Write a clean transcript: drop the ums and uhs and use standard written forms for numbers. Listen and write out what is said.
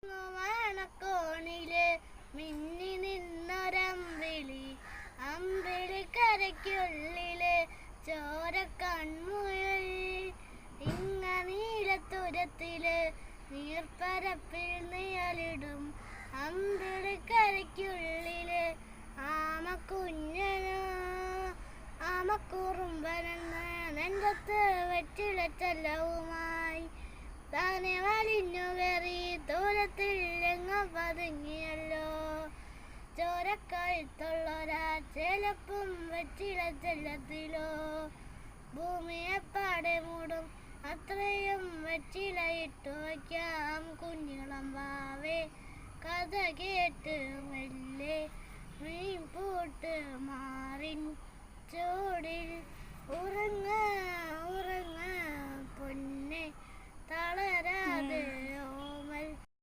മണക്കോണില് മിന്നി നിന്നൊരമ്പിളി അമ്പിളിക്കരയ്ക്കുള്ളില് ചോര കൺമുയൽ ഇങ്ങ നീലത്തുരത്തില് നീർപ്പരപ്പിൽ നിഴലിടും അമ്പിളിക്കരയ്ക്കുള്ളില് ആമക്കുഞ്ഞനോ ആമക്കുറുമ്പനെന്ന് നെഞ്ചത്ത് വെറ്റിലച്ചെല്ലവുമായി താനെ വലിഞ്ഞു കയറി ദൂരത്തിൽ എങ്ങും പതുങ്ങിയല്ലോ. ചോരക്കഴുത്തുള്ളൊരാ ചെലപ്പും വെറ്റിലച്ചെല്ലത്തിലോ ഭൂമിയെപ്പാടെ മൂടും അത്രയും വെറ്റിലയിട്ടു വയ്ക്കാം കുഞ്ഞിളം വാവേ. കഥ കേട്ട് മെല്ലെ മീൻ പൂട്ട് മാറിൻ ചൂടിൽ ഉറങ്ങ ഉറങ്ങ പൊന്നെ തളരാതെ